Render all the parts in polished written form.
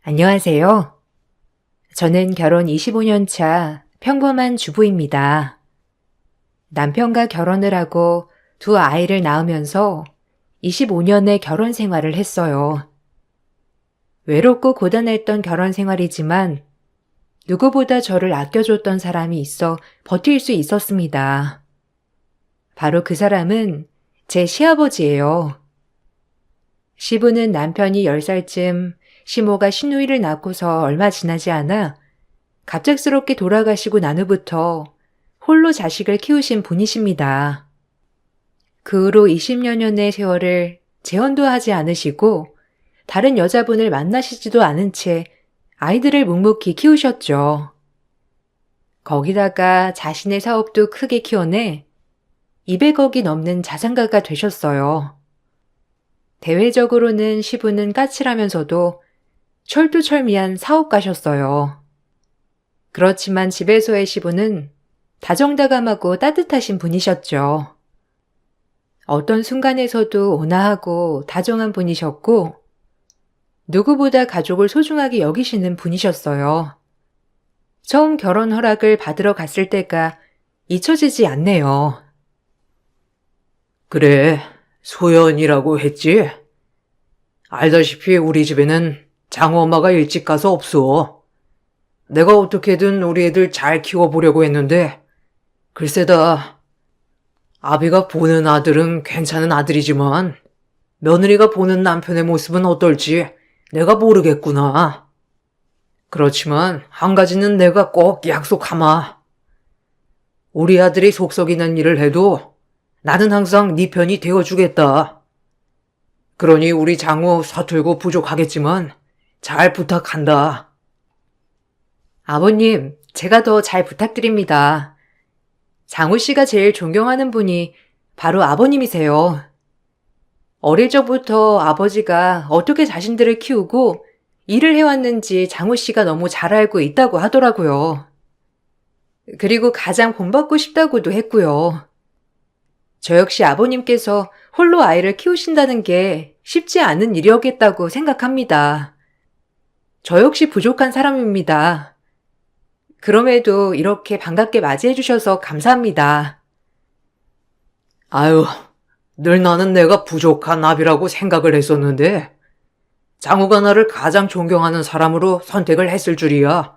안녕하세요. 저는 결혼 25년 차 평범한 주부입니다. 남편과 결혼을 하고 두 아이를 낳으면서 25년의 결혼 생활을 했어요. 외롭고 고단했던 결혼 생활이지만 누구보다 저를 아껴줬던 사람이 있어 버틸 수 있었습니다. 바로 그 사람은 제 시아버지예요. 시부는 남편이 10살쯤 시모가 시누이를 낳고서 얼마 지나지 않아 갑작스럽게 돌아가시고 난 후부터 홀로 자식을 키우신 분이십니다. 그 후로 20여 년의 세월을 재혼도 하지 않으시고 다른 여자분을 만나시지도 않은 채 아이들을 묵묵히 키우셨죠. 거기다가 자신의 사업도 크게 키워내 200억이 넘는 자산가가 되셨어요. 대외적으로는 시부는 까칠하면서도 철두철미한 사업가셨어요. 그렇지만 집에서의 시부는 다정다감하고 따뜻하신 분이셨죠. 어떤 순간에서도 온화하고 다정한 분이셨고 누구보다 가족을 소중하게 여기시는 분이셨어요. 처음 결혼 허락을 받으러 갔을 때가 잊혀지지 않네요. 그래, 소연이라고 했지? 알다시피 우리 집에는 장우 엄마가 일찍 가서 없어. 내가 어떻게든 우리 애들 잘 키워보려고 했는데, 글쎄다. 아비가 보는 아들은 괜찮은 아들이지만, 며느리가 보는 남편의 모습은 어떨지 내가 모르겠구나. 그렇지만 한 가지는 내가 꼭 약속하마. 우리 아들이 속 썩이는 일을 해도 나는 항상 네 편이 되어주겠다. 그러니 우리 장우 서툴고 부족하겠지만 잘 부탁한다. 아버님, 제가 더 잘 부탁드립니다. 장우 씨가 제일 존경하는 분이 바로 아버님이세요. 어릴 적부터 아버지가 어떻게 자신들을 키우고 일을 해왔는지 장우 씨가 너무 잘 알고 있다고 하더라고요. 그리고 가장 본받고 싶다고도 했고요. 저 역시 아버님께서 홀로 아이를 키우신다는 게 쉽지 않은 일이었겠다고 생각합니다. 저 역시 부족한 사람입니다. 그럼에도 이렇게 반갑게 맞이해 주셔서 감사합니다. 아유, 늘 나는 내가 부족한 아비라고 생각을 했었는데, 장우가 나를 가장 존경하는 사람으로 선택을 했을 줄이야.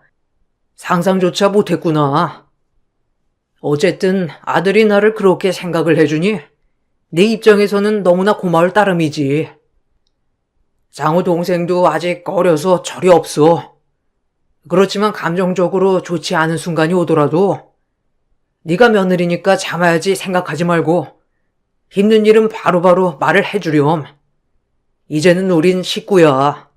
상상조차 못했구나. 어쨌든 아들이 나를 그렇게 생각을 해주니 내 입장에서는 너무나 고마울 따름이지. 장우 동생도 아직 어려서 철이 없어. 그렇지만 감정적으로 좋지 않은 순간이 오더라도 네가 며느리니까 참아야지 생각하지 말고 힘든 일은 바로바로 말을 해주렴. 이제는 우린 식구야.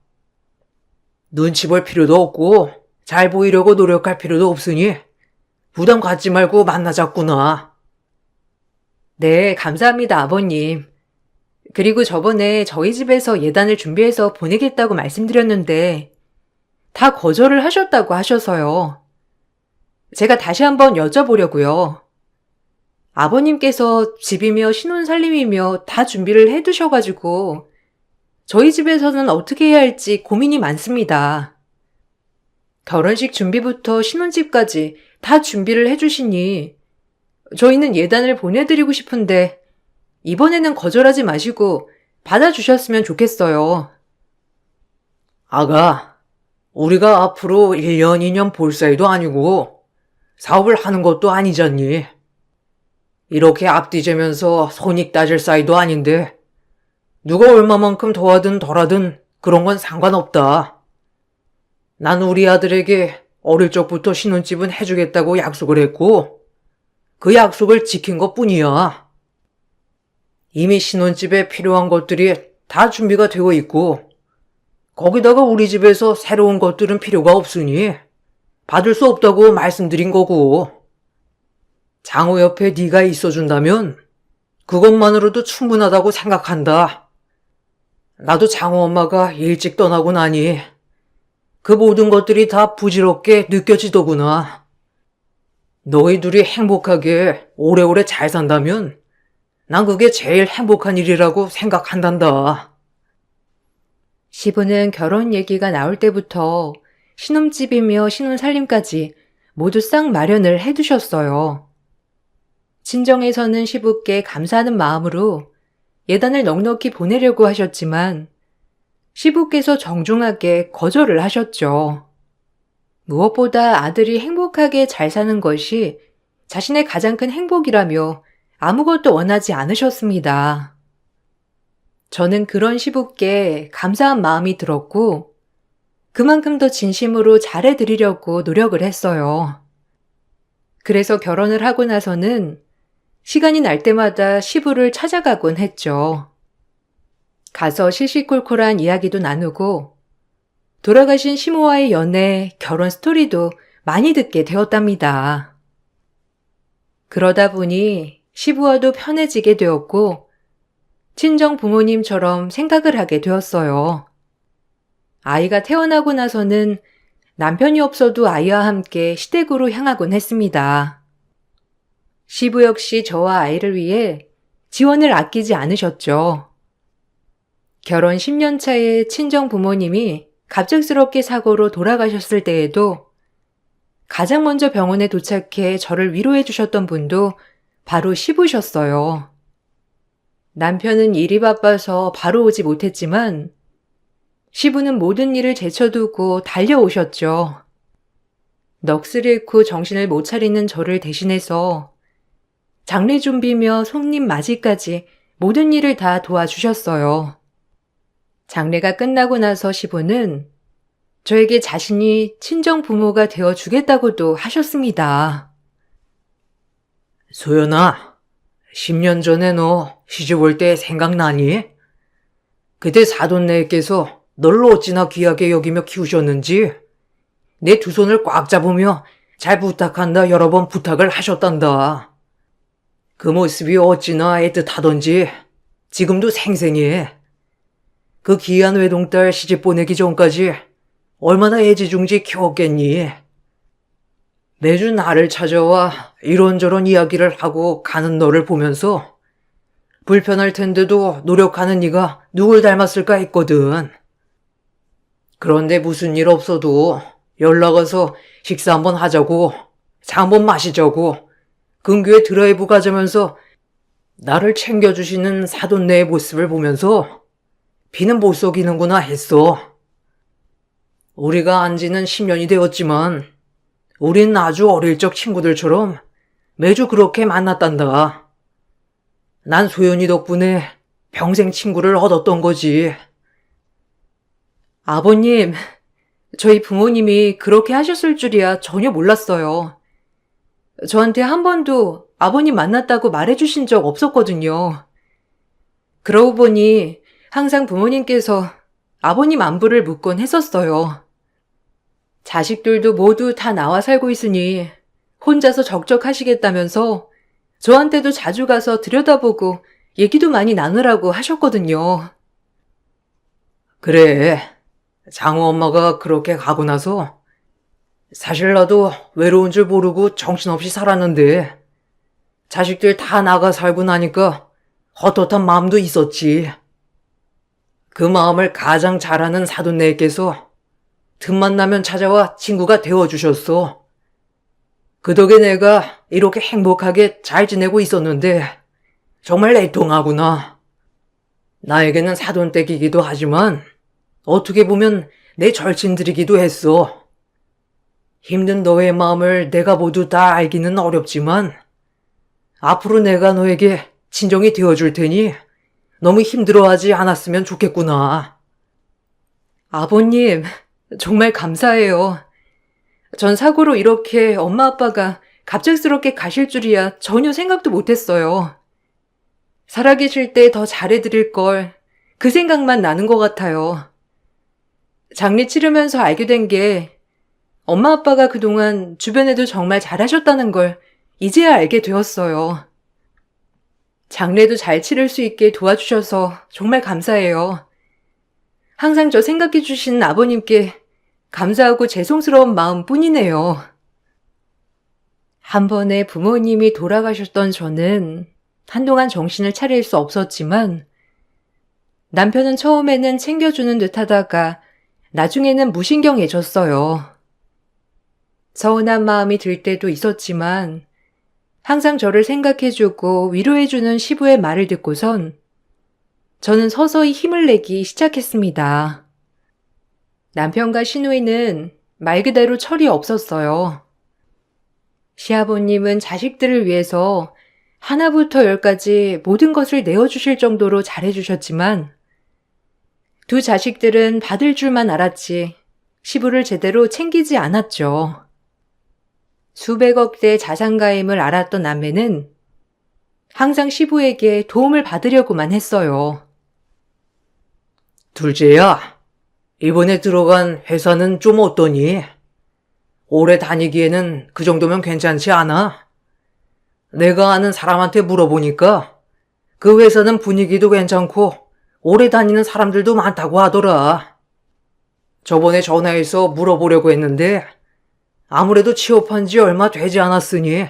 눈치 볼 필요도 없고 잘 보이려고 노력할 필요도 없으니 부담 갖지 말고 만나자꾸나. 네, 감사합니다, 아버님. 그리고 저번에 저희 집에서 예단을 준비해서 보내겠다고 말씀드렸는데 다 거절을 하셨다고 하셔서요. 제가 다시 한번 여쭤보려고요. 아버님께서 집이며 신혼살림이며 다 준비를 해두셔가지고 저희 집에서는 어떻게 해야 할지 고민이 많습니다. 결혼식 준비부터 신혼집까지 다 준비를 해주시니 저희는 예단을 보내드리고 싶은데 이번에는 거절하지 마시고 받아주셨으면 좋겠어요. 아가, 우리가 앞으로 1년, 2년 볼 사이도 아니고 사업을 하는 것도 아니잖니. 이렇게 앞뒤재면서 손익 따질 사이도 아닌데 누가 얼마만큼 더하든 덜하든 그런 건 상관없다. 난 우리 아들에게 어릴 적부터 신혼집은 해주겠다고 약속을 했고 그 약속을 지킨 것뿐이야. 이미 신혼집에 필요한 것들이 다 준비가 되어 있고 거기다가 우리 집에서 새로운 것들은 필요가 없으니 받을 수 없다고 말씀드린 거고 장호 옆에 네가 있어준다면 그것만으로도 충분하다고 생각한다. 나도 장호 엄마가 일찍 떠나고 나니 그 모든 것들이 다 부질없게 느껴지더구나. 너희 둘이 행복하게 오래오래 잘 산다면 난 그게 제일 행복한 일이라고 생각한단다. 시부는 결혼 얘기가 나올 때부터 신혼집이며 신혼살림까지 모두 싹 마련을 해두셨어요. 친정에서는 시부께 감사하는 마음으로 예단을 넉넉히 보내려고 하셨지만 시부께서 정중하게 거절을 하셨죠. 무엇보다 아들이 행복하게 잘 사는 것이 자신의 가장 큰 행복이라며 아무것도 원하지 않으셨습니다. 저는 그런 시부께 감사한 마음이 들었고 그만큼 더 진심으로 잘해드리려고 노력을 했어요. 그래서 결혼을 하고 나서는 시간이 날 때마다 시부를 찾아가곤 했죠. 가서 시시콜콜한 이야기도 나누고 돌아가신 시모와의 연애, 결혼 스토리도 많이 듣게 되었답니다. 그러다 보니 시부와도 편해지게 되었고 친정 부모님처럼 생각을 하게 되었어요. 아이가 태어나고 나서는 남편이 없어도 아이와 함께 시댁으로 향하곤 했습니다. 시부 역시 저와 아이를 위해 지원을 아끼지 않으셨죠. 결혼 10년 차에 친정 부모님이 갑작스럽게 사고로 돌아가셨을 때에도 가장 먼저 병원에 도착해 저를 위로해 주셨던 분도 바로 시부셨어요. 남편은 일이 바빠서 바로 오지 못했지만 시부는 모든 일을 제쳐두고 달려오셨죠. 넋을 잃고 정신을 못 차리는 저를 대신해서 장례 준비며 손님 맞이까지 모든 일을 다 도와주셨어요. 장례가 끝나고 나서 시부는 저에게 자신이 친정 부모가 되어주겠다고도 하셨습니다. 소연아, 10년 전에 너 시집 올 때 생각나니? 그때 사돈네께서 널 어찌나 귀하게 여기며 키우셨는지 내 두 손을 꽉 잡으며 잘 부탁한다 여러 번 부탁을 하셨단다. 그 모습이 어찌나 애틋하던지 지금도 생생해. 그 귀한 외동딸 시집 보내기 전까지 얼마나 애지중지 키웠겠니? 매주 나를 찾아와 이런저런 이야기를 하고 가는 너를 보면서 불편할 텐데도 노력하는 네가 누굴 닮았을까 했거든. 그런데 무슨 일 없어도 연락 와서 식사 한번 하자고, 차 한번 마시자고, 근교에 드라이브 가자면서 나를 챙겨주시는 사돈네의 모습을 보면서 비는 못 속이는구나 했어. 우리가 안 지는 10년이 되었지만 우린 아주 어릴 적 친구들처럼 매주 그렇게 만났단다. 난 소연이 덕분에 평생 친구를 얻었던 거지. 아버님, 저희 부모님이 그렇게 하셨을 줄이야 전혀 몰랐어요. 저한테 한 번도 아버님 만났다고 말해주신 적 없었거든요. 그러고 보니 항상 부모님께서 아버님 안부를 묻곤 했었어요. 자식들도 모두 다 나와 살고 있으니 혼자서 적적하시겠다면서 저한테도 자주 가서 들여다보고 얘기도 많이 나누라고 하셨거든요. 그래, 장우 엄마가 그렇게 가고 나서 사실 나도 외로운 줄 모르고 정신없이 살았는데 자식들 다 나가 살고 나니까 헛헛한 마음도 있었지. 그 마음을 가장 잘하는 사돈네께서 틈만 나면 찾아와 친구가 되어주셨어. 그 덕에 내가 이렇게 행복하게 잘 지내고 있었는데 정말 애통하구나. 나에게는 사돈댁이기도 하지만 어떻게 보면 내 절친들이기도 했어. 힘든 너의 마음을 내가 모두 다 알기는 어렵지만 앞으로 내가 너에게 친정이 되어줄 테니 너무 힘들어하지 않았으면 좋겠구나. 아버님, 정말 감사해요. 전 사고로 이렇게 엄마 아빠가 갑작스럽게 가실 줄이야 전혀 생각도 못했어요. 살아계실 때 더 잘해드릴 걸 그 생각만 나는 것 같아요. 장례 치르면서 알게 된 게 엄마 아빠가 그동안 주변에도 정말 잘하셨다는 걸 이제야 알게 되었어요. 장례도 잘 치를 수 있게 도와주셔서 정말 감사해요. 항상 저 생각해 주신 아버님께 감사하고 죄송스러운 마음뿐이네요. 한 번에 부모님이 돌아가셨던 저는 한동안 정신을 차릴 수 없었지만 남편은 처음에는 챙겨주는 듯 하다가 나중에는 무신경해졌어요. 서운한 마음이 들 때도 있었지만 항상 저를 생각해주고 위로해주는 시부의 말을 듣고선 저는 서서히 힘을 내기 시작했습니다. 남편과 시누이는 말 그대로 철이 없었어요. 시아버님은 자식들을 위해서 하나부터 열까지 모든 것을 내어주실 정도로 잘해주셨지만 두 자식들은 받을 줄만 알았지 시부를 제대로 챙기지 않았죠. 수백억대 자산가임을 알았던 남매는 항상 시부에게 도움을 받으려고만 했어요. 둘째야, 이번에 들어간 회사는 좀 어떠니? 오래 다니기에는 그 정도면 괜찮지 않아? 내가 아는 사람한테 물어보니까 그 회사는 분위기도 괜찮고 오래 다니는 사람들도 많다고 하더라. 저번에 전화해서 물어보려고 했는데 아무래도 취업한 지 얼마 되지 않았으니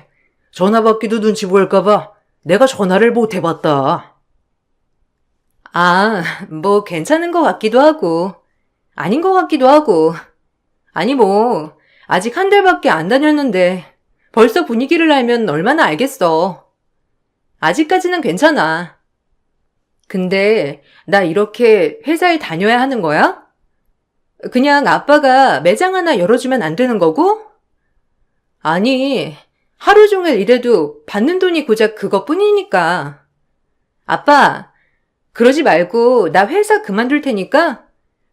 전화 받기도 눈치 보일까봐 내가 전화를 못 해봤다. 아, 뭐 괜찮은 것 같기도 하고 아닌 것 같기도 하고 아니 뭐 아직 한 달밖에 안 다녔는데 벌써 분위기를 알면 얼마나 알겠어. 아직까지는 괜찮아. 근데 나 이렇게 회사에 다녀야 하는 거야? 그냥 아빠가 매장 하나 열어주면 안 되는 거고? 아니, 하루 종일 일해도 받는 돈이 고작 그것뿐이니까. 아빠, 그러지 말고 나 회사 그만둘 테니까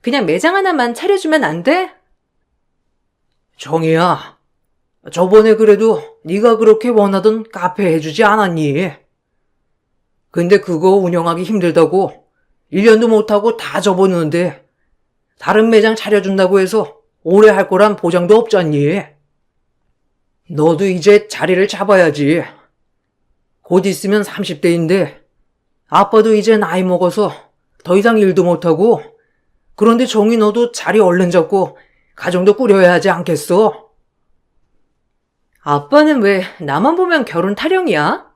그냥 매장 하나만 차려주면 안 돼? 정희야, 저번에 그래도 네가 그렇게 원하던 카페 해주지 않았니? 근데 그거 운영하기 힘들다고 1년도 못하고 다 접었는데 다른 매장 차려준다고 해서 오래 할 거란 보장도 없잖니? 너도 이제 자리를 잡아야지. 곧 있으면 30대인데 아빠도 이제 나이 먹어서 더 이상 일도 못하고 그런데 정희 너도 자리 얼른 잡고 가정도 꾸려야 하지 않겠어? 아빠는 왜 나만 보면 결혼 타령이야?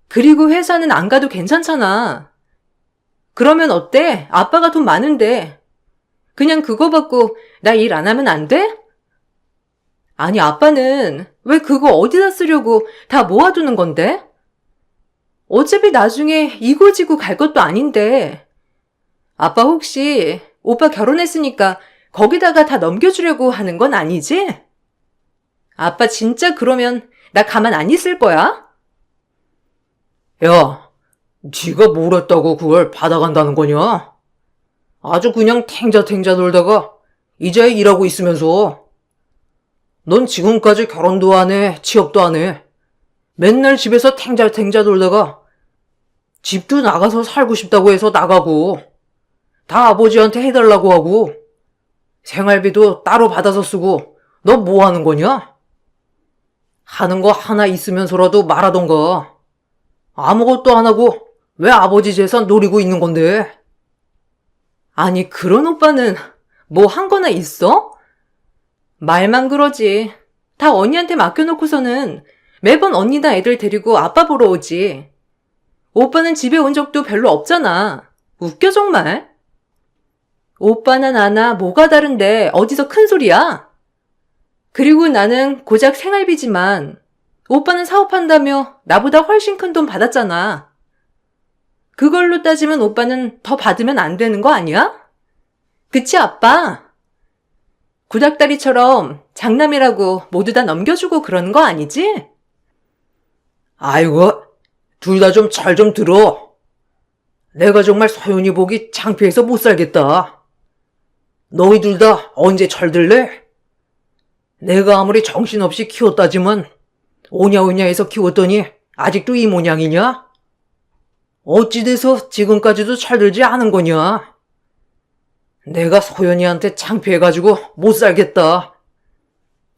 그리고 회사는 안 가도 괜찮잖아. 그러면 어때? 아빠가 돈 많은데. 그냥 그거 받고 나 일 안 하면 안 돼? 아니, 아빠는 왜 그거 어디다 쓰려고 다 모아두는 건데? 어차피 나중에 이고지고 갈 것도 아닌데. 아빠 혹시 오빠 결혼했으니까 거기다가 다 넘겨주려고 하는 건 아니지? 아빠 진짜 그러면 나 가만 안 있을 거야? 야, 네가 뭘 했다고 그걸 받아간다는 거냐? 아주 그냥 탱자탱자 놀다가 이제 일하고 있으면서 넌 지금까지 결혼도 안 해, 취업도 안 해. 맨날 집에서 탱자탱자 놀다가 집도 나가서 살고 싶다고 해서 나가고 다 아버지한테 해달라고 하고 생활비도 따로 받아서 쓰고 너 뭐 하는 거냐? 하는 거 하나 있으면서라도 말하던가. 아무것도 안 하고 왜 아버지 재산 노리고 있는 건데? 아니, 그런 오빠는 뭐 한 거나 있어? 말만 그러지. 다 언니한테 맡겨놓고서는 매번 언니나 애들 데리고 아빠 보러 오지. 오빠는 집에 온 적도 별로 없잖아. 웃겨 정말. 오빠나 나나 뭐가 다른데 어디서 큰 소리야? 그리고 나는 고작 생활비지만 오빠는 사업한다며 나보다 훨씬 큰 돈 받았잖아. 그걸로 따지면 오빠는 더 받으면 안 되는 거 아니야? 그치, 아빠? 구닥다리처럼 장남이라고 모두 다 넘겨주고 그러는 거 아니지? 아이고, 둘 다 좀 잘 좀 들어. 내가 정말 소연이 보기 창피해서 못 살겠다. 너희 둘 다 언제 철들래? 내가 아무리 정신없이 키웠다지만 오냐오냐 해서 키웠더니 아직도 이 모양이냐? 어찌 돼서 지금까지도 철들지 않은 거냐? 내가 소연이한테 창피해가지고 못 살겠다.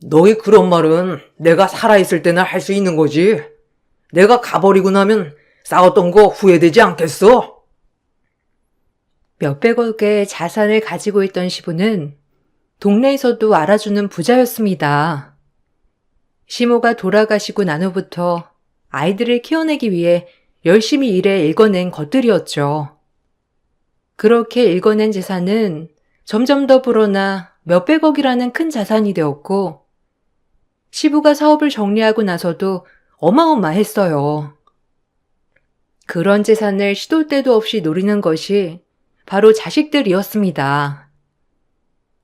너희 그런 말은 내가 살아있을 때나 할 수 있는 거지. 내가 가버리고 나면 싸웠던 거 후회되지 않겠어? 몇백억의 자산을 가지고 있던 시부는 동네에서도 알아주는 부자였습니다. 시모가 돌아가시고 난 후부터 아이들을 키워내기 위해 열심히 일해 일궈낸 것들이었죠. 그렇게 읽어낸 재산은 점점 더 불어나 몇백억이라는 큰 자산이 되었고, 시부가 사업을 정리하고 나서도 어마어마했어요. 그런 재산을 시도 때도 없이 노리는 것이 바로 자식들이었습니다.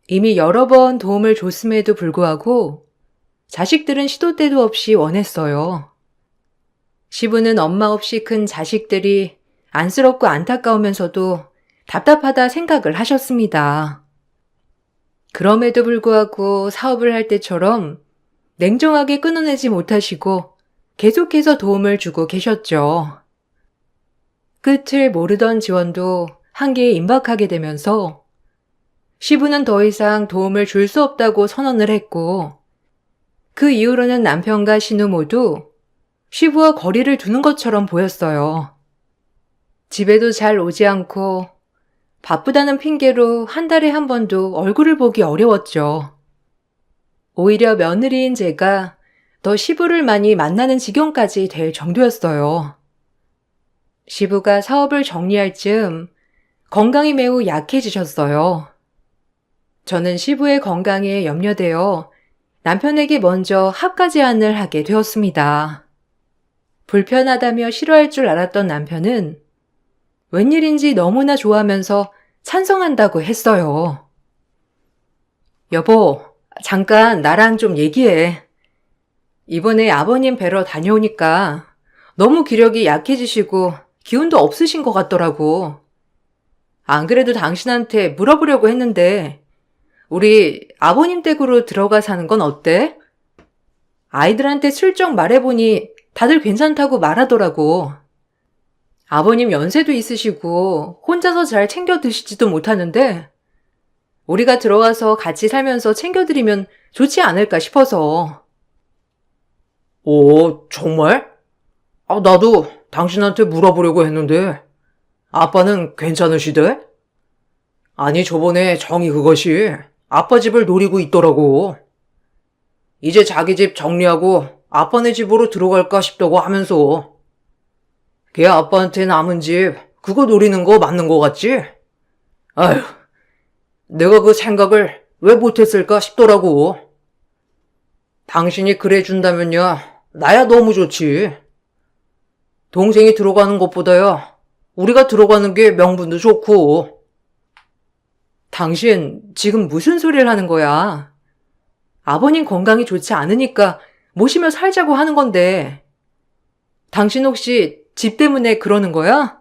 이미 여러 번 도움을 줬음에도 불구하고 자식들은 시도 때도 없이 원했어요. 시부는 엄마 없이 큰 자식들이 안쓰럽고 안타까우면서도 답답하다 생각을 하셨습니다. 그럼에도 불구하고 사업을 할 때처럼 냉정하게 끊어내지 못하시고 계속해서 도움을 주고 계셨죠. 끝을 모르던 지원도 한계에 임박하게 되면서 시부는 더 이상 도움을 줄 수 없다고 선언을 했고, 그 이후로는 남편과 신우 모두 시부와 거리를 두는 것처럼 보였어요. 집에도 잘 오지 않고 바쁘다는 핑계로 한 달에 한 번도 얼굴을 보기 어려웠죠. 오히려 며느리인 제가 더 시부를 많이 만나는 지경까지 될 정도였어요. 시부가 사업을 정리할 즈음 건강이 매우 약해지셨어요. 저는 시부의 건강에 염려되어 남편에게 먼저 합가 제안을 하게 되었습니다. 불편하다며 싫어할 줄 알았던 남편은 웬일인지 너무나 좋아하면서 찬성한다고 했어요. 여보, 잠깐 나랑 좀 얘기해. 이번에 아버님 뵈러 다녀오니까 너무 기력이 약해지시고 기운도 없으신 것 같더라고. 안 그래도 당신한테 물어보려고 했는데 우리 아버님 댁으로 들어가 사는 건 어때? 아이들한테 슬쩍 말해보니 다들 괜찮다고 말하더라고. 아버님 연세도 있으시고 혼자서 잘 챙겨 드시지도 못하는데 우리가 들어가서 같이 살면서 챙겨드리면 좋지 않을까 싶어서. 오, 정말? 나도 당신한테 물어보려고 했는데, 아빠는 괜찮으시대? 아니, 저번에 정이 그것이 아빠 집을 노리고 있더라고. 이제 자기 집 정리하고 아빠네 집으로 들어갈까 싶다고 하면서. 걔 아빠한테 남은 집, 그거 노리는 거 맞는 거 같지? 아휴, 내가 그 생각을 왜 못했을까 싶더라고. 당신이 그래 준다면야, 나야 너무 좋지. 동생이 들어가는 것보다야 우리가 들어가는 게 명분도 좋고. 당신 지금 무슨 소리를 하는 거야? 아버님 건강이 좋지 않으니까 모시며 살자고 하는 건데. 당신 혹시 집 때문에 그러는 거야?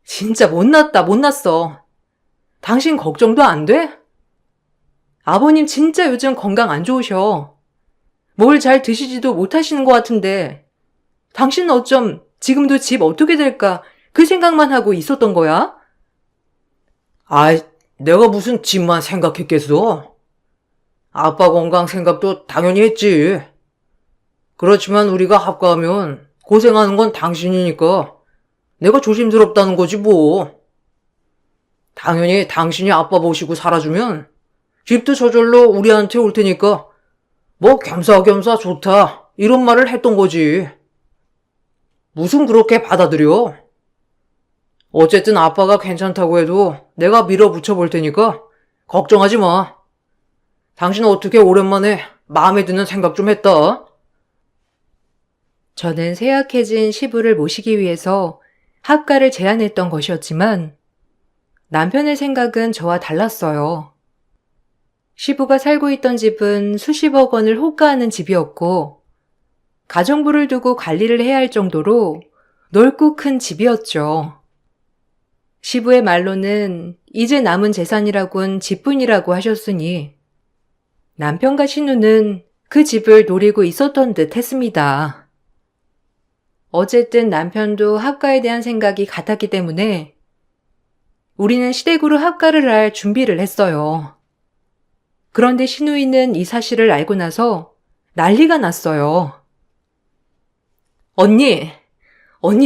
진짜 못났다, 못났어. 당신 걱정도 안 돼? 아버님 진짜 요즘 건강 안 좋으셔. 뭘 잘 드시지도 못하시는 것 같은데 당신은 어쩜 지금도 집 어떻게 될까 그 생각만 하고 있었던 거야? 아이, 내가 무슨 집만 생각했겠어? 아빠 건강 생각도 당연히 했지. 그렇지만 우리가 합가하면 고생하는 건 당신이니까 내가 조심스럽다는 거지 뭐. 당연히 당신이 아빠 모시고 살아주면 집도 저절로 우리한테 올 테니까 뭐 겸사겸사 좋다 이런 말을 했던 거지. 무슨 그렇게 받아들여? 어쨌든 아빠가 괜찮다고 해도 내가 밀어붙여 볼 테니까 걱정하지 마. 당신은 어떻게 오랜만에 마음에 드는 생각 좀 했다? 저는 쇠약해진 시부를 모시기 위해서 합가를 제안했던 것이었지만 남편의 생각은 저와 달랐어요. 시부가 살고 있던 집은 수십억 원을 호가하는 집이었고 가정부를 두고 관리를 해야 할 정도로 넓고 큰 집이었죠. 시부의 말로는 이제 남은 재산이라곤 집뿐이라고 하셨으니 남편과 신우는 그 집을 노리고 있었던 듯 했습니다. 어쨌든 남편도 합가에 대한 생각이 같았기 때문에 우리는 시댁으로 합가를 할 준비를 했어요. 그런데 신우이는 이 사실을 알고 나서 난리가 났어요. 언니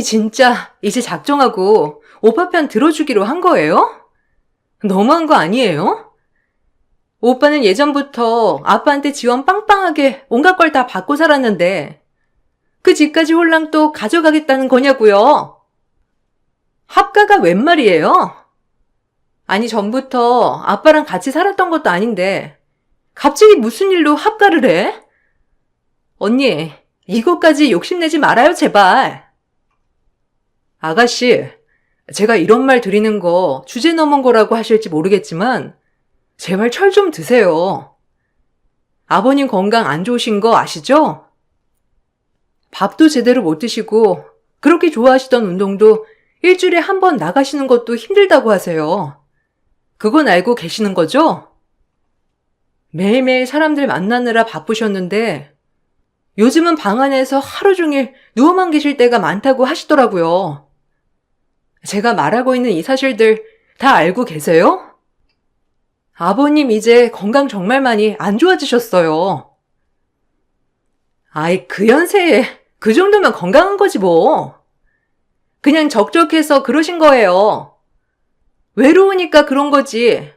진짜 이제 작정하고 오빠 편 들어주기로 한 거예요? 너무한 거 아니에요? 오빠는 예전부터 아빠한테 지원 빵빵하게 온갖 걸 다 받고 살았는데 그 집까지 홀랑 또 가져가겠다는 거냐고요? 합가가 웬 말이에요? 아니, 전부터 아빠랑 같이 살았던 것도 아닌데, 갑자기 무슨 일로 합가를 해? 언니, 이것까지 욕심내지 말아요, 제발. 아가씨, 제가 이런 말 드리는 거 주제 넘은 거라고 하실지 모르겠지만, 제발 철 좀 드세요. 아버님 건강 안 좋으신 거 아시죠? 밥도 제대로 못 드시고, 그렇게 좋아하시던 운동도 일주일에 한 번 나가시는 것도 힘들다고 하세요. 그건 알고 계시는 거죠? 매일매일 사람들 만나느라 바쁘셨는데 요즘은 방 안에서 하루 종일 누워만 계실 때가 많다고 하시더라고요. 제가 말하고 있는 이 사실들 다 알고 계세요? 아버님 이제 건강 정말 많이 안 좋아지셨어요. 아이, 그 연세에 그 정도면 건강한 거지 뭐. 그냥 적적해서 그러신 거예요. 외로우니까 그런 거지.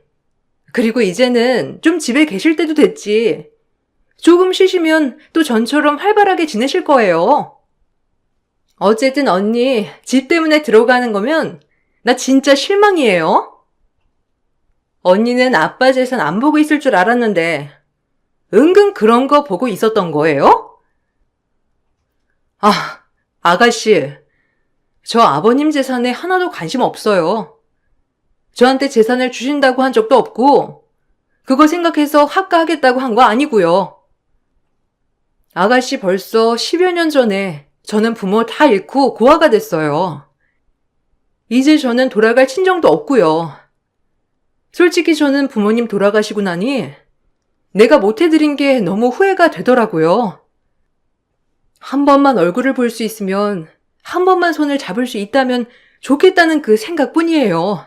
그리고 이제는 좀 집에 계실 때도 됐지. 조금 쉬시면 또 전처럼 활발하게 지내실 거예요. 어쨌든 언니, 집 때문에 들어가는 거면 나 진짜 실망이에요. 언니는 아빠 재산 안 보고 있을 줄 알았는데 은근 그런 거 보고 있었던 거예요? 아, 아가씨, 저 아버님 재산에 하나도 관심 없어요. 저한테 재산을 주신다고 한 적도 없고 그거 생각해서 합가하겠다고 한 거 아니고요. 아가씨 벌써 10여 년 전에 저는 부모 다 잃고 고아가 됐어요. 이제 저는 돌아갈 친정도 없고요. 솔직히 저는 부모님 돌아가시고 나니 내가 못해드린 게 너무 후회가 되더라고요. 한 번만 얼굴을 볼 수 있으면, 한 번만 손을 잡을 수 있다면 좋겠다는 그 생각뿐이에요.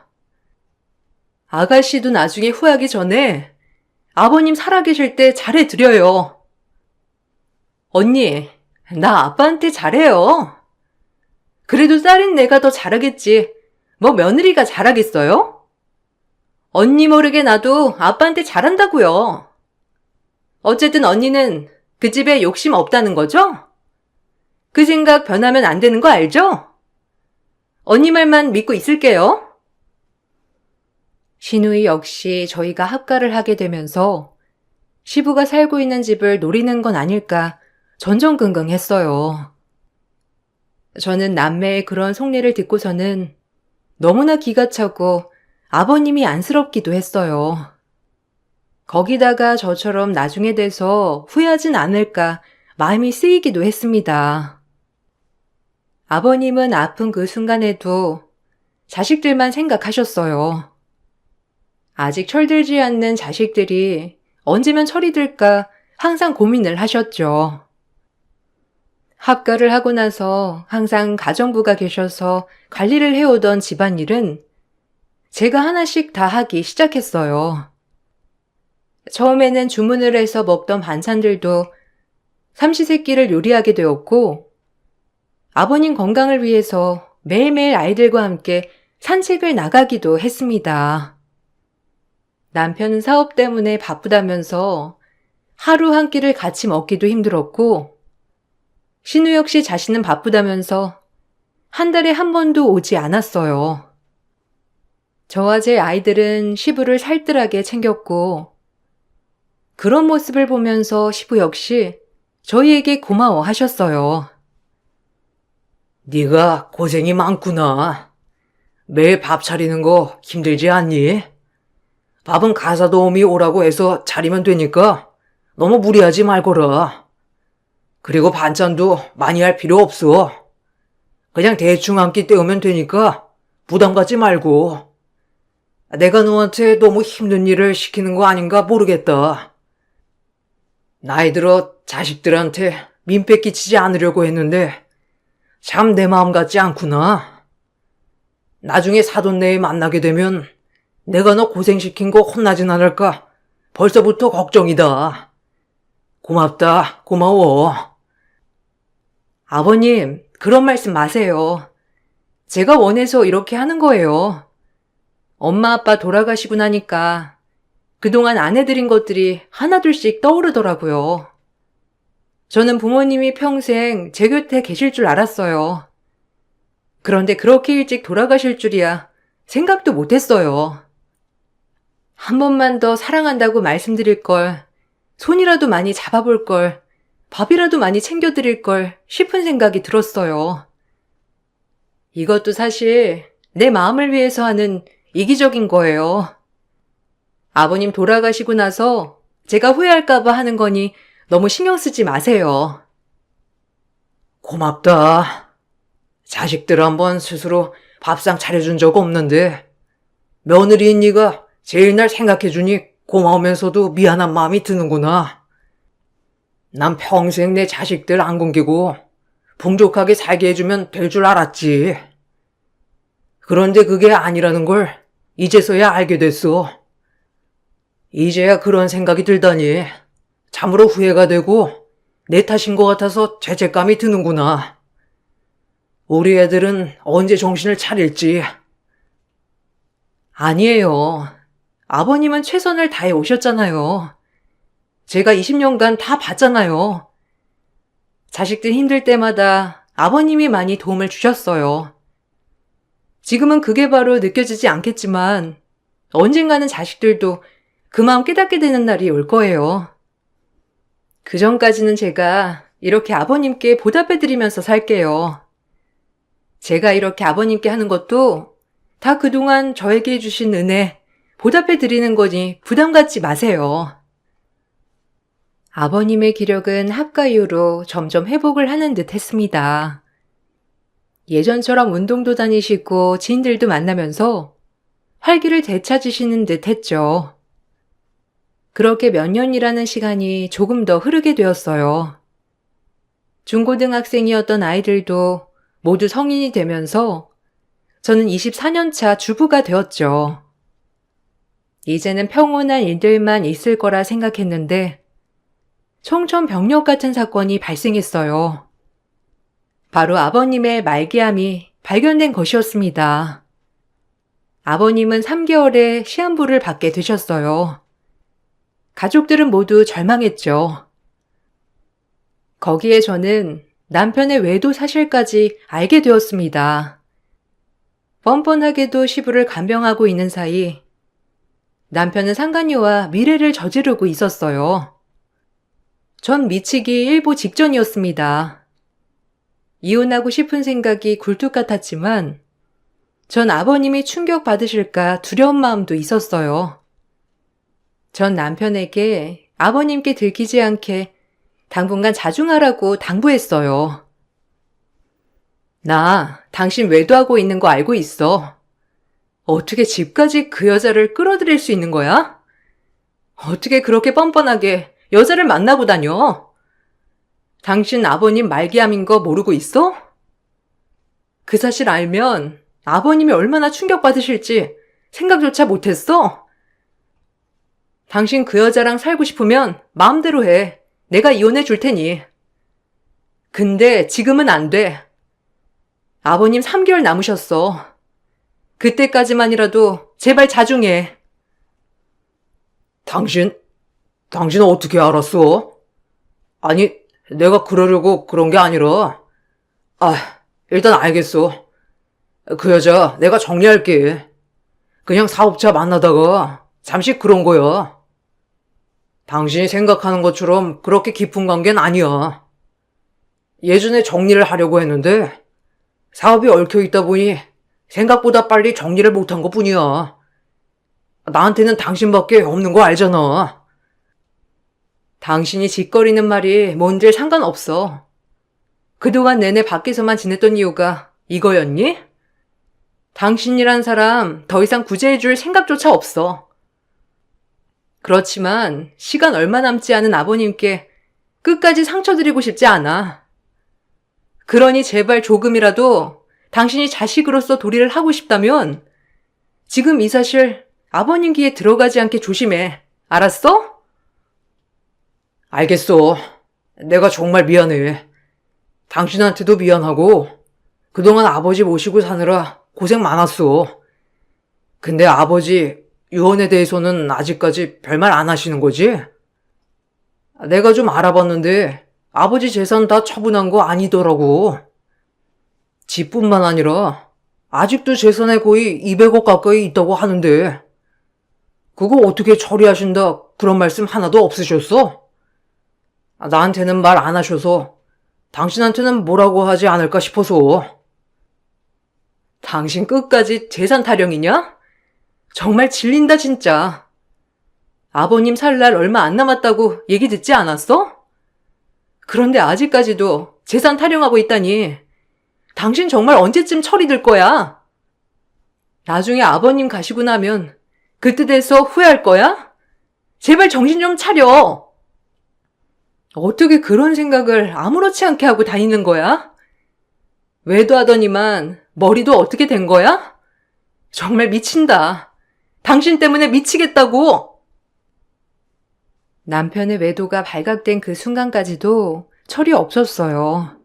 아가씨도 나중에 후회하기 전에 아버님 살아계실 때 잘해드려요. 언니, 나 아빠한테 잘해요. 그래도 딸인 내가 더 잘하겠지. 뭐 며느리가 잘하겠어요? 언니 모르게 나도 아빠한테 잘한다고요. 어쨌든 언니는 그 집에 욕심 없다는 거죠? 그 생각 변하면 안 되는 거 알죠? 언니 말만 믿고 있을게요. 신우이 역시 저희가 합가를 하게 되면서 시부가 살고 있는 집을 노리는 건 아닐까 전전긍긍했어요. 저는 남매의 그런 속내를 듣고서는 너무나 기가 차고 아버님이 안쓰럽기도 했어요. 거기다가 저처럼 나중에 돼서 후회하진 않을까 마음이 쓰이기도 했습니다. 아버님은 아픈 그 순간에도 자식들만 생각하셨어요. 아직 철들지 않는 자식들이 언제면 철이 들까 항상 고민을 하셨죠. 합가를 하고 나서 항상 가정부가 계셔서 관리를 해오던 집안일은 제가 하나씩 다 하기 시작했어요. 처음에는 주문을 해서 먹던 반찬들도 삼시세끼를 요리하게 되었고, 아버님 건강을 위해서 매일매일 아이들과 함께 산책을 나가기도 했습니다. 남편은 사업 때문에 바쁘다면서 하루 한 끼를 같이 먹기도 힘들었고, 신우 역시 자신은 바쁘다면서 한 달에 한 번도 오지 않았어요. 저와 제 아이들은 시부를 살뜰하게 챙겼고, 그런 모습을 보면서 시부 역시 저희에게 고마워하셨어요. 네가 고생이 많구나. 매일 밥 차리는 거 힘들지 않니? 밥은 가사 도우미 오라고 해서 차리면 되니까 너무 무리하지 말거라. 그리고 반찬도 많이 할 필요 없어. 그냥 대충 한 끼 때우면 되니까 부담 갖지 말고. 내가 너한테 너무 힘든 일을 시키는 거 아닌가 모르겠다. 나이 들어 자식들한테 민폐 끼치지 않으려고 했는데 참 내 마음 같지 않구나. 나중에 사돈네에 만나게 되면 내가 너 고생시킨 거 혼나진 않을까 벌써부터 걱정이다. 고맙다, 고마워. 아버님, 그런 말씀 마세요. 제가 원해서 이렇게 하는 거예요. 엄마 아빠 돌아가시고 나니까 그동안 안 해드린 것들이 하나둘씩 떠오르더라고요. 저는 부모님이 평생 제 곁에 계실 줄 알았어요. 그런데 그렇게 일찍 돌아가실 줄이야 생각도 못했어요. 한 번만 더 사랑한다고 말씀드릴 걸, 손이라도 많이 잡아볼 걸, 밥이라도 많이 챙겨드릴 걸 싶은 생각이 들었어요. 이것도 사실 내 마음을 위해서 하는 이기적인 거예요. 아버님 돌아가시고 나서 제가 후회할까봐 하는 거니 너무 신경 쓰지 마세요. 고맙다. 자식들 한번 스스로 밥상 차려준 적 없는데 며느리인 네가 제일 날 생각해주니 고마우면서도 미안한 마음이 드는구나. 난 평생 내 자식들 안 굶기고 풍족하게 살게 해주면 될 줄 알았지. 그런데 그게 아니라는 걸 이제서야 알게 됐어. 이제야 그런 생각이 들다니 참으로 후회가 되고 내 탓인 것 같아서 죄책감이 드는구나. 우리 애들은 언제 정신을 차릴지. 아니에요. 아버님은 최선을 다해 오셨잖아요. 제가 20년간 다 봤잖아요. 자식들 힘들 때마다 아버님이 많이 도움을 주셨어요. 지금은 그게 바로 느껴지지 않겠지만 언젠가는 자식들도 그 마음 깨닫게 되는 날이 올 거예요. 그 전까지는 제가 이렇게 아버님께 보답해드리면서 살게요. 제가 이렇게 아버님께 하는 것도 다 그동안 저에게 해주신 은혜 보답해드리는 거니 부담 갖지 마세요. 아버님의 기력은 합가 이후로 점점 회복을 하는 듯 했습니다. 예전처럼 운동도 다니시고 지인들도 만나면서 활기를 되찾으시는 듯 했죠. 그렇게 몇 년이라는 시간이 조금 더 흐르게 되었어요. 중고등학생이었던 아이들도 모두 성인이 되면서 저는 24년차 주부가 되었죠. 이제는 평온한 일들만 있을 거라 생각했는데 청천벽력 같은 사건이 발생했어요. 바로 아버님의 말기암이 발견된 것이었습니다. 아버님은 3개월에 시한부를 받게 되셨어요. 가족들은 모두 절망했죠. 거기에 저는 남편의 외도 사실까지 알게 되었습니다. 뻔뻔하게도 시부를 간병하고 있는 사이 남편은 상간녀와 미래를 저지르고 있었어요. 전 미치기 일보 직전이었습니다. 이혼하고 싶은 생각이 굴뚝 같았지만 전 아버님이 충격받으실까 두려운 마음도 있었어요. 전 남편에게 아버님께 들키지 않게 당분간 자중하라고 당부했어요. 나 당신 외도하고 있는 거 알고 있어. 어떻게 집까지 그 여자를 끌어들일 수 있는 거야? 어떻게 그렇게 뻔뻔하게 여자를 만나고 다녀? 당신 아버님 말기암인 거 모르고 있어? 그 사실 알면 아버님이 얼마나 충격받으실지 생각조차 못했어? 당신 그 여자랑 살고 싶으면 마음대로 해. 내가 이혼해 줄 테니. 근데 지금은 안 돼. 아버님 3개월 남으셨어. 그때까지만이라도 제발 자중해. 당신 어떻게 알았어? 아니, 내가 그러려고 그런 게 아니라. 일단 알겠어. 그 여자 내가 정리할게. 그냥 사업자 만나다가 잠시 그런 거야. 당신이 생각하는 것처럼 그렇게 깊은 관계는 아니야. 예전에 정리를 하려고 했는데 사업이 얽혀 있다 보니 생각보다 빨리 정리를 못한 것 뿐이야. 나한테는 당신밖에 없는 거 알잖아. 당신이 짓거리는 말이 뭔지 상관없어. 그동안 내내 밖에서만 지냈던 이유가 이거였니? 당신이란 사람 더 이상 구제해줄 생각조차 없어. 그렇지만 시간 얼마 남지 않은 아버님께 끝까지 상처드리고 싶지 않아. 그러니 제발 조금이라도 당신이 자식으로서 도리를 하고 싶다면 지금 이 사실 아버님 귀에 들어가지 않게 조심해. 알았어? 알겠어. 내가 정말 미안해. 당신한테도 미안하고 그동안 아버지 모시고 사느라 고생 많았어. 근데 아버지 유언에 대해서는 아직까지 별말 안 하시는 거지? 내가 좀 알아봤는데 아버지 재산 다 처분한 거 아니더라고. 집뿐만 아니라 아직도 재산에 거의 200억 가까이 있다고 하는데 그거 어떻게 처리하신다 그런 말씀 하나도 없으셨어? 나한테는 말 안 하셔서 당신한테는 뭐라고 하지 않을까 싶어서. 당신 끝까지 재산 타령이냐? 정말 질린다 진짜. 아버님 살 날 얼마 안 남았다고 얘기 듣지 않았어? 그런데 아직까지도 재산 타령하고 있다니. 당신 정말 언제쯤 처리될 거야? 나중에 아버님 가시고 나면 그때 돼서 후회할 거야? 제발 정신 좀 차려. 어떻게 그런 생각을 아무렇지 않게 하고 다니는 거야? 외도하더니만 머리도 어떻게 된 거야? 정말 미친다. 당신 때문에 미치겠다고. 남편의 외도가 발각된 그 순간까지도 철이 없었어요.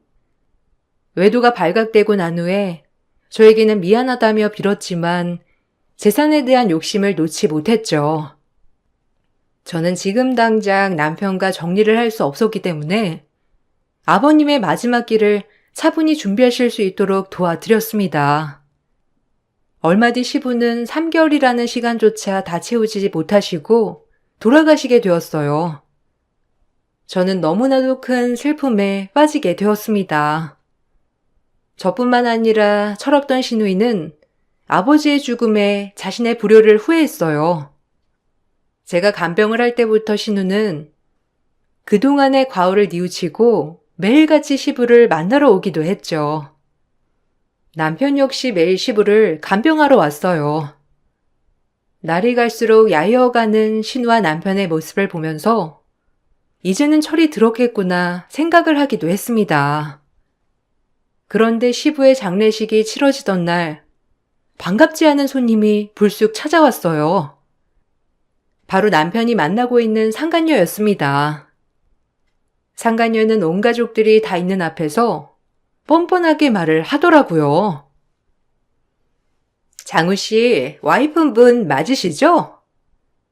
외도가 발각되고 난 후에 저에게는 미안하다며 빌었지만 재산에 대한 욕심을 놓지 못했죠. 저는 지금 당장 남편과 정리를 할 수 없었기 때문에 아버님의 마지막 길을 차분히 준비하실 수 있도록 도와드렸습니다. 얼마 뒤 시부는 3개월이라는 시간조차 다 채우지 못하시고 돌아가시게 되었어요. 저는 너무나도 큰 슬픔에 빠지게 되었습니다. 저뿐만 아니라 철없던 시누이는 아버지의 죽음에 자신의 불효를 후회했어요. 제가 간병을 할 때부터 시누는 그동안의 과오를 뉘우치고 매일같이 시부를 만나러 오기도 했죠. 남편 역시 매일 시부를 간병하러 왔어요. 날이 갈수록 야위어가는 신우와 남편의 모습을 보면서 이제는 철이 들었겠구나 생각을 하기도 했습니다. 그런데 시부의 장례식이 치러지던 날 반갑지 않은 손님이 불쑥 찾아왔어요. 바로 남편이 만나고 있는 상간녀였습니다. 상간녀는 온 가족들이 다 있는 앞에서 뻔뻔하게 말을 하더라고요. 장우 씨, 와이프분 맞으시죠?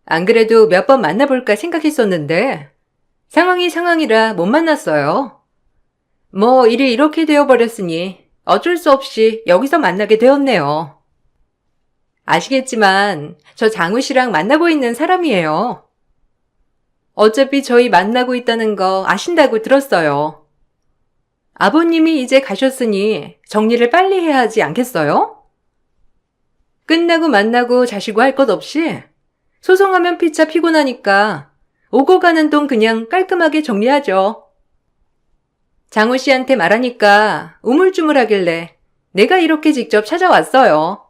안 그래도 몇 번 만나볼까 생각했었는데 상황이 상황이라 못 만났어요. 뭐 일이 이렇게 되어버렸으니 어쩔 수 없이 여기서 만나게 되었네요. 아시겠지만 저 장우 씨랑 만나고 있는 사람이에요. 어차피 저희 만나고 있다는 거 아신다고 들었어요. 아버님이 이제 가셨으니 정리를 빨리 해야 하지 않겠어요? 끝나고 만나고 자시고 할 것 없이 소송하면 피차 피곤하니까 오고 가는 돈 그냥 깔끔하게 정리하죠. 장우 씨한테 말하니까 우물쭈물하길래 내가 이렇게 직접 찾아왔어요.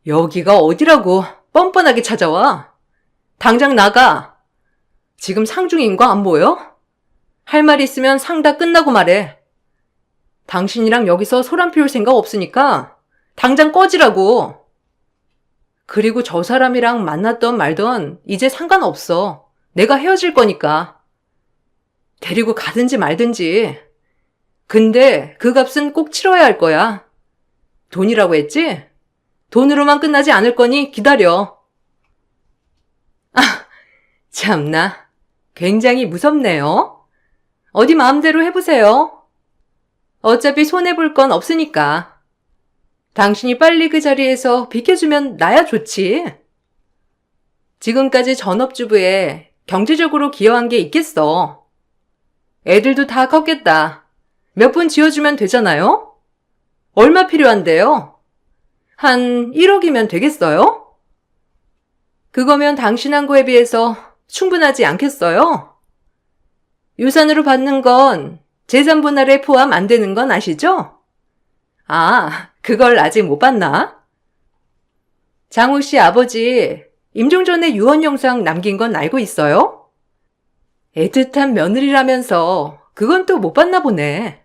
여기가 어디라고 뻔뻔하게 찾아와? 당장 나가. 지금 상 중인 거 안 보여? 할 말 있으면 상 다 끝나고 말해. 당신이랑 여기서 소란 피울 생각 없으니까 당장 꺼지라고. 그리고 저 사람이랑 만났던 말던 이제 상관없어. 내가 헤어질 거니까. 데리고 가든지 말든지. 근데 그 값은 꼭 치러야 할 거야. 돈이라고 했지? 돈으로만 끝나지 않을 거니 기다려. 아, 참나. 굉장히 무섭네요. 어디 마음대로 해보세요. 어차피 손해볼 건 없으니까. 당신이 빨리 그 자리에서 비켜주면 나야 좋지. 지금까지 전업주부에 경제적으로 기여한 게 있겠어. 애들도 다 컸겠다. 몇 분 지어주면 되잖아요? 얼마 필요한데요? 한 1억이면 되겠어요? 그거면 당신 한 거에 비해서 충분하지 않겠어요? 유산으로 받는 건 재산 분할에 포함 안 되는 건 아시죠? 아, 그걸 아직 못 봤나? 장우 씨 아버지 임종 전에 유언 영상 남긴 건 알고 있어요? 애틋한 며느리라면서 그건 또 못 봤나 보네.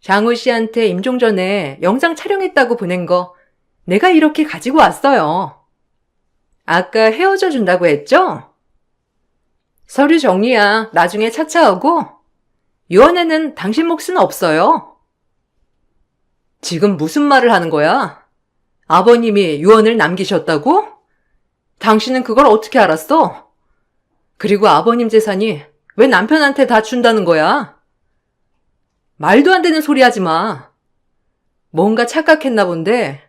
장우 씨한테 임종 전에 영상 촬영했다고 보낸 거 내가 이렇게 가지고 왔어요. 아까 헤어져 준다고 했죠? 서류 정리야 나중에 차차 하고 유언에는 당신 몫은 없어요. 지금 무슨 말을 하는 거야? 아버님이 유언을 남기셨다고? 당신은 그걸 어떻게 알았어? 그리고 아버님 재산이 왜 남편한테 다 준다는 거야? 말도 안 되는 소리 하지 마. 뭔가 착각했나 본데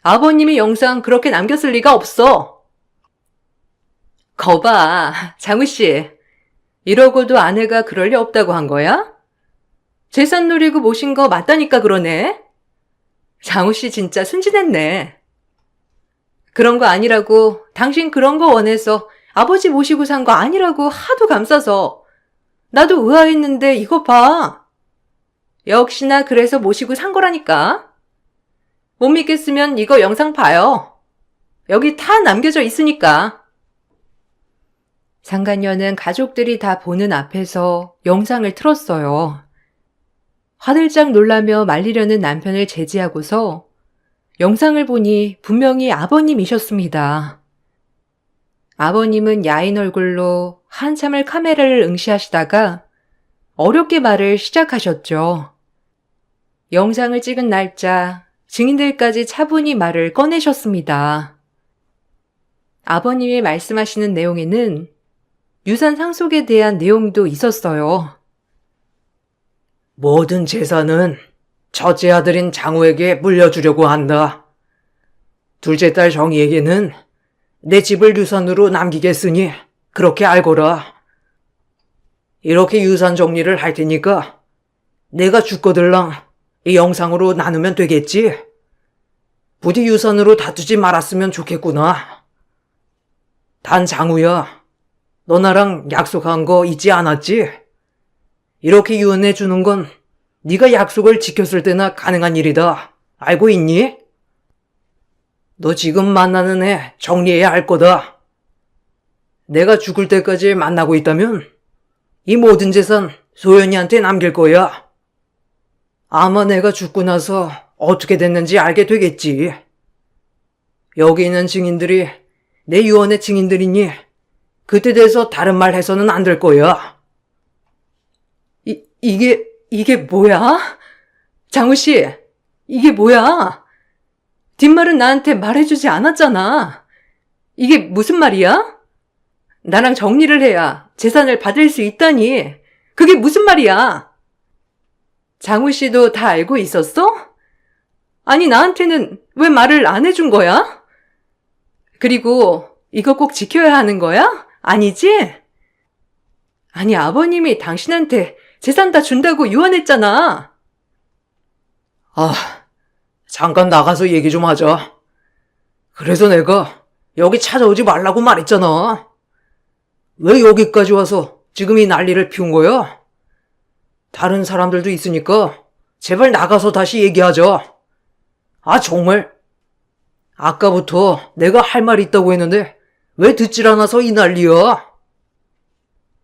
아버님이 영상 그렇게 남겼을 리가 없어. 거봐, 장우씨. 이러고도 아내가 그럴 리 없다고 한 거야? 재산 노리고 모신 거 맞다니까 그러네. 장우씨 진짜 순진했네. 그런 거 아니라고, 당신 그런 거 원해서 아버지 모시고 산 거 아니라고 하도 감싸서 나도 의아했는데 이거 봐. 역시나 그래서 모시고 산 거라니까. 못 믿겠으면 이거 영상 봐요. 여기 다 남겨져 있으니까. 상간녀는 가족들이 다 보는 앞에서 영상을 틀었어요. 화들짝 놀라며 말리려는 남편을 제지하고서 영상을 보니 분명히 아버님이셨습니다. 아버님은 야인 얼굴로 한참을 카메라를 응시하시다가 어렵게 말을 시작하셨죠. 영상을 찍은 날짜, 증인들까지 차분히 말을 꺼내셨습니다. 아버님이 말씀하시는 내용에는 유산 상속에 대한 내용도 있었어요. 모든 재산은 첫째 아들인 장우에게 물려주려고 한다. 둘째 딸 정희에게는 내 집을 유산으로 남기겠으니 그렇게 알거라. 이렇게 유산 정리를 할 테니까 내가 죽거들랑 이 영상으로 나누면 되겠지? 부디 유산으로 다투지 말았으면 좋겠구나. 단 장우야, 너 나랑 약속한 거 잊지 않았지? 이렇게 유언해 주는 건 네가 약속을 지켰을 때나 가능한 일이다. 알고 있니? 너 지금 만나는 애 정리해야 할 거다. 내가 죽을 때까지 만나고 있다면 이 모든 재산 소연이한테 남길 거야. 아마 내가 죽고 나서 어떻게 됐는지 알게 되겠지. 여기 있는 증인들이 내 유언의 증인들이니 그때 대해서 다른 말 해서는 안 될 거야. 이게 뭐야? 장우씨, 이게 뭐야? 뒷말은 나한테 말해주지 않았잖아. 이게 무슨 말이야? 나랑 정리를 해야 재산을 받을 수 있다니. 그게 무슨 말이야? 장우씨도 다 알고 있었어? 아니, 나한테는 왜 말을 안 해준 거야? 그리고 이거 꼭 지켜야 하는 거야? 아니지? 아니, 아버님이 당신한테 재산 다 준다고 유언했잖아. 잠깐 나가서 얘기 좀 하자. 그래서 내가 여기 찾아오지 말라고 말했잖아. 왜 여기까지 와서 지금 이 난리를 피운 거야? 다른 사람들도 있으니까 제발 나가서 다시 얘기하자. 정말. 아까부터 내가 할 말이 있다고 했는데 왜 듣질 않아서 이 난리야?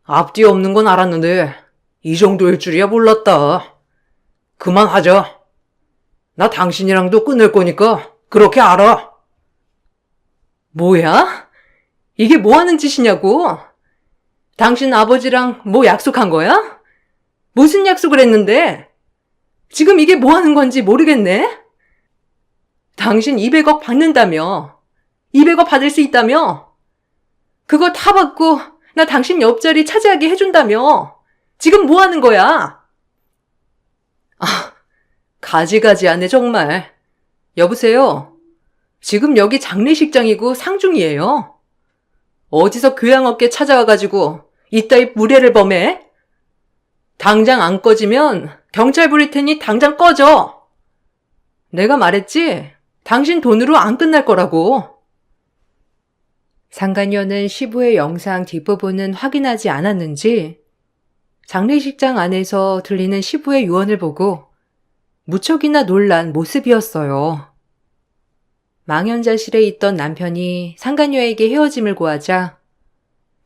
앞뒤 없는 건 알았는데 이 정도일 줄이야 몰랐다. 그만하자. 나 당신이랑도 끝낼 거니까 그렇게 알아. 뭐야? 이게 뭐 하는 짓이냐고? 당신 아버지랑 뭐 약속한 거야? 무슨 약속을 했는데? 지금 이게 뭐 하는 건지 모르겠네? 당신 200억 받는다며? 200억 받을 수 있다며? 그거 다 받고 나 당신 옆자리 차지하게 해준다며? 지금 뭐 하는 거야? 가지가지하네 정말. 여보세요? 지금 여기 장례식장이고 상중이에요. 어디서 교양업계 찾아와가지고 이따위 무례를 범해? 당장 안 꺼지면 경찰 부릴 테니 당장 꺼져. 내가 말했지? 당신 돈으로 안 끝날 거라고. 상간녀는 시부의 영상 뒷부분은 확인하지 않았는지 장례식장 안에서 들리는 시부의 유언을 보고 무척이나 놀란 모습이었어요. 망연자실에 있던 남편이 상간녀에게 헤어짐을 구하자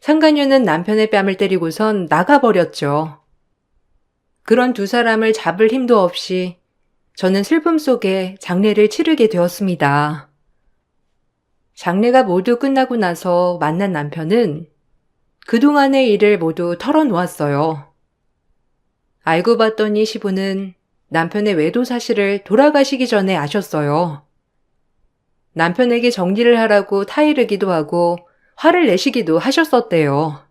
상간녀는 남편의 뺨을 때리고선 나가버렸죠. 그런 두 사람을 잡을 힘도 없이 저는 슬픔 속에 장례를 치르게 되었습니다. 장례가 모두 끝나고 나서 만난 남편은 그동안의 일을 모두 털어놓았어요. 알고 봤더니 시부는 남편의 외도 사실을 돌아가시기 전에 아셨어요. 남편에게 정리를 하라고 타이르기도 하고 화를 내시기도 하셨었대요.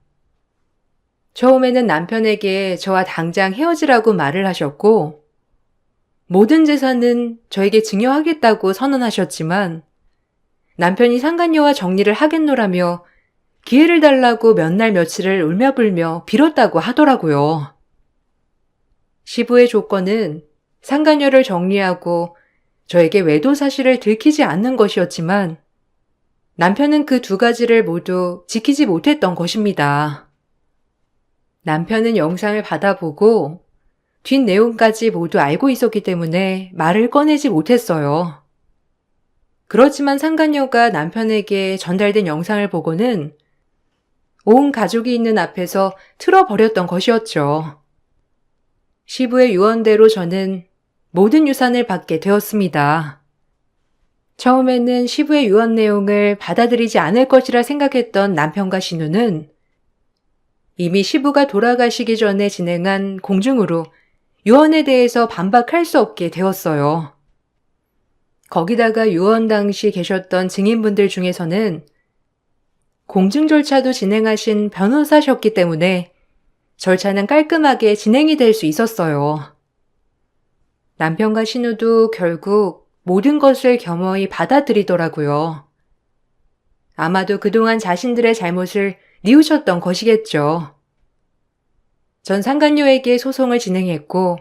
처음에는 남편에게 저와 당장 헤어지라고 말을 하셨고 모든 재산은 저에게 증여하겠다고 선언하셨지만 남편이 상간녀와 정리를 하겠노라며 기회를 달라고 몇 날 며칠을 울며불며 빌었다고 하더라고요. 시부의 조건은 상간녀를 정리하고 저에게 외도 사실을 들키지 않는 것이었지만 남편은 그 두 가지를 모두 지키지 못했던 것입니다. 남편은 영상을 받아보고 뒷내용까지 모두 알고 있었기 때문에 말을 꺼내지 못했어요. 그렇지만 상간녀가 남편에게 전달된 영상을 보고는 온 가족이 있는 앞에서 틀어버렸던 것이었죠. 시부의 유언대로 저는 모든 유산을 받게 되었습니다. 처음에는 시부의 유언 내용을 받아들이지 않을 것이라 생각했던 남편과 신우는 이미 시부가 돌아가시기 전에 진행한 공중으로 유언에 대해서 반박할 수 없게 되었어요. 거기다가 유언 당시 계셨던 증인분들 중에서는 공증 절차도 진행하신 변호사셨기 때문에 절차는 깔끔하게 진행이 될 수 있었어요. 남편과 신우도 결국 모든 것을 겸허히 받아들이더라고요. 아마도 그동안 자신들의 잘못을 뉘우쳤던 것이겠죠. 전 상간녀에게 소송을 진행했고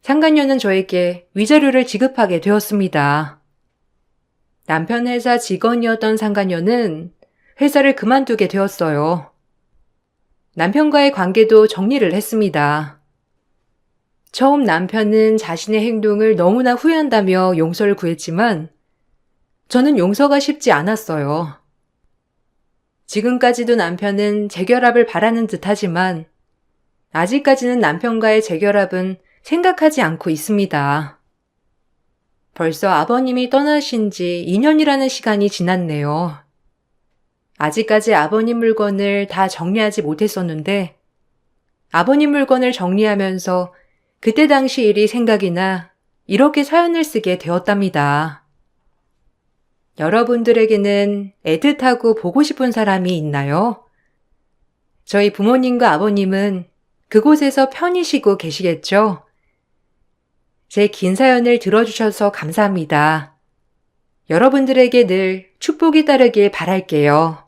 상간녀는 저에게 위자료를 지급하게 되었습니다. 남편 회사 직원이었던 상간녀는 회사를 그만두게 되었어요. 남편과의 관계도 정리를 했습니다. 처음 남편은 자신의 행동을 너무나 후회한다며 용서를 구했지만 저는 용서가 쉽지 않았어요. 지금까지도 남편은 재결합을 바라는 듯하지만 아직까지는 남편과의 재결합은 생각하지 않고 있습니다. 벌써 아버님이 떠나신 지 2년이라는 시간이 지났네요. 아직까지 아버님 물건을 다 정리하지 못했었는데 아버님 물건을 정리하면서 그때 당시 일이 생각이 나 이렇게 사연을 쓰게 되었답니다. 여러분들에게는 애틋하고 보고 싶은 사람이 있나요? 저희 부모님과 아버님은 그곳에서 편히 쉬고 계시겠죠? 제 긴 사연을 들어주셔서 감사합니다. 여러분들에게 늘 축복이 따르길 바랄게요.